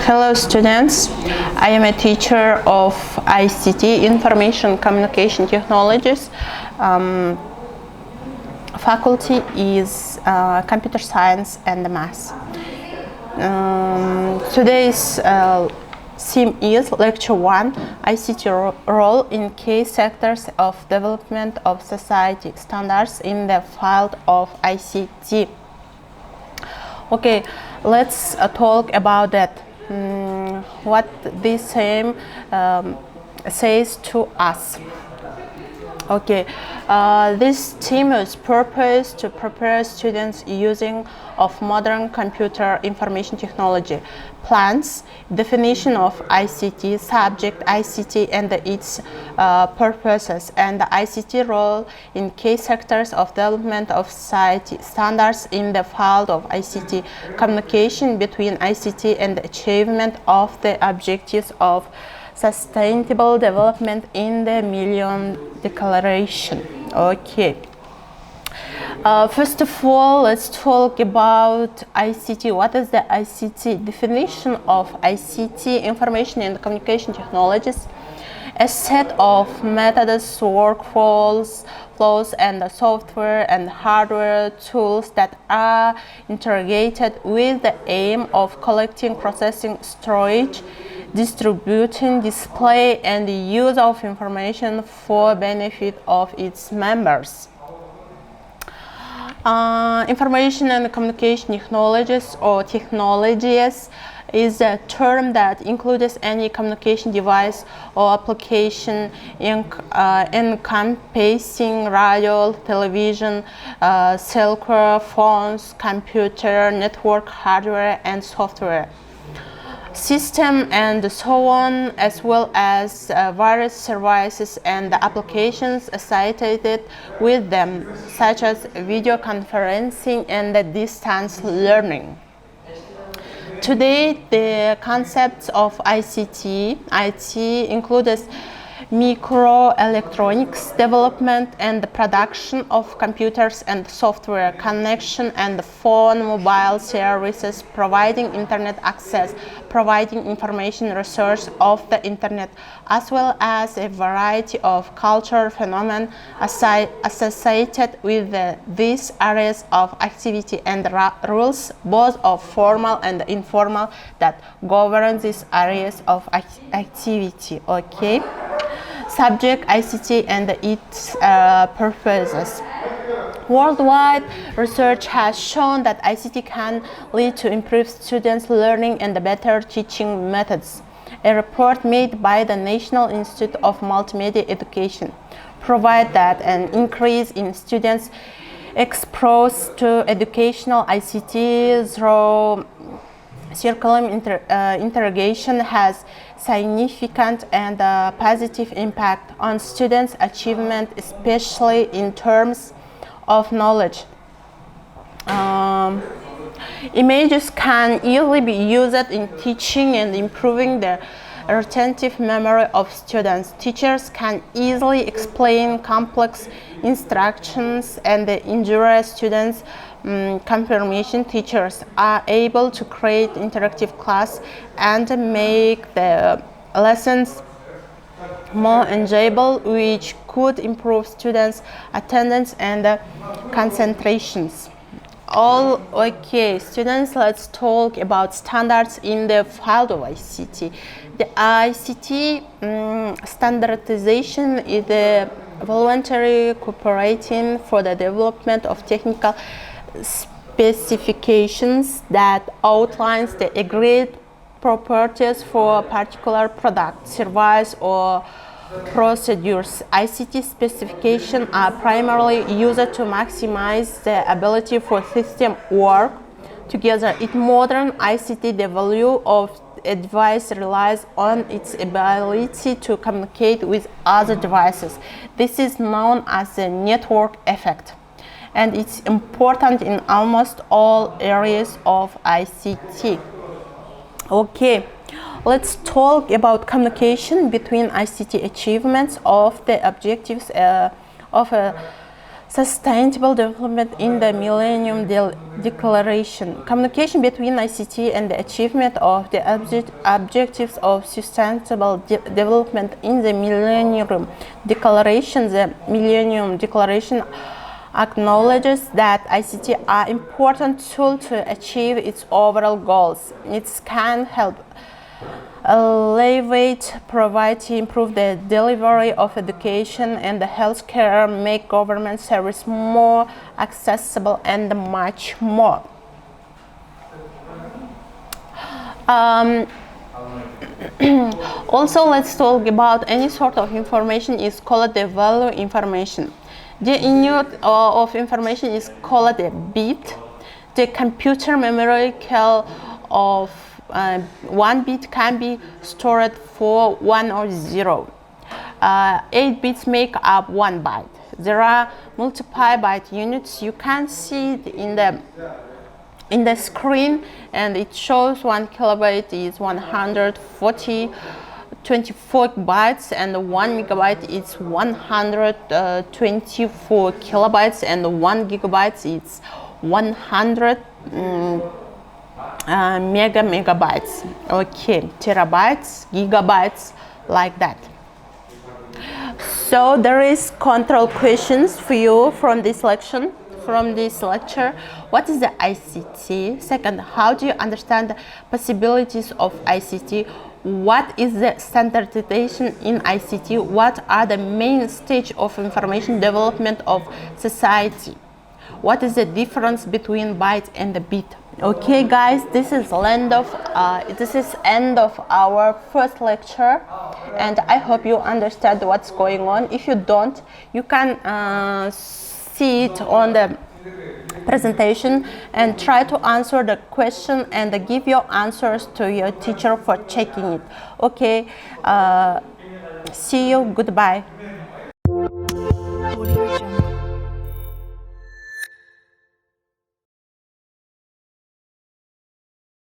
Hello students, I am a teacher of ICT, Information Communication Technologies. Faculty is Computer Science and Math. Today's theme is Lecture 1, ICT role in key sectors of development of society standards in the field of ICT. Okay, let's talk about that. What this theme says to us. Okay, this theme is purpose to prepare students using of modern computer information technology, plans, definition of ICT, subject ICT and its purposes, and the ICT role in key sectors of development of society, standards in the field of ICT, communication between ICT and the achievement of the objectives of sustainable development in the Millennium Declaration. Okay. First of all, let's talk about ICT. What is the ICT? Definition of ICT, Information and Communication Technologies, a set of methods, workflows, and software and hardware tools that are integrated with the aim of collecting, processing, storage, distributing, display, and the use of information for benefit of its members. Information and communication technologies or technologies is a term that includes any communication device or application encompassing radio, television, cellular phones, computer, network hardware, and software system and so on, as well as various services and applications associated with them, such as video conferencing and distance learning. Today, the concepts of IT includes microelectronics development and the production of computers and software, connection and phone, mobile services, providing internet access, providing information research of the internet, as well as a variety of cultural phenomena associated with these areas of activity and rules, both of formal and informal, that govern these areas of activity. Okay. Subject ICT and its purposes. Worldwide research has shown that ICT can lead to improved students' learning and better teaching methods. A report made by the National Institute of Multimedia Education provides that an increase in students exposed to educational ICT through curriculum interrogation has significant and positive impact on students' achievement, especially in terms of knowledge. Images can easily be used in teaching and improving the retentive memory of students. Teachers can easily explain complex instructions and ensure students' confirmation. Teachers are able to create interactive class and make the lessons more enjoyable, which could improve students' attendance and concentrations. All okay, students, let's talk about standards in the field of ICT. The ICT standardization is a voluntary cooperating for the development of technical specifications that outlines the agreed properties for a particular product, service, or procedures. ICT specifications are primarily used to maximize the ability for system work together. In modern ICT, the value of a device relies on its ability to communicate with other devices. This is known as the network effect, and it's important in almost all areas of ICT. Okay, let's talk about communication between ICT achievements of the objectives of a sustainable development in the Millennium Declaration. Communication between ICT and the achievement of the objectives of sustainable development in the Millennium Declaration. The Millennium Declaration acknowledges that ICT are important tool to achieve its overall goals. It can help elevate poverty, improve the delivery of education and the healthcare, make government service more accessible, and much more. Also, let's talk about any sort of information is called the value information. The unit of information is called a bit. The computer memory of 1 bit can be stored for 1 or 0. 8 bits make up 1 byte. There are multiple byte units. You can see it in the screen, and it shows 1 kilobyte is 124 bytes, and 1 megabyte is 124 kilobytes, and 1 gigabyte is 100 megabytes. Okay, terabytes, gigabytes, like that. So there is control questions for you from this lecture. What is the ICT? Second, how do you understand the possibilities of ICT? What is the standardization in ICT? What are the main stage of information development of society? What is the difference between byte and the bit? Okay, guys, this is end of our first lecture, and I hope you understand what's going on. If you don't, you can see it on the presentation and try to answer the question and give your answers to your teacher for checking it. Okay, see you. Goodbye.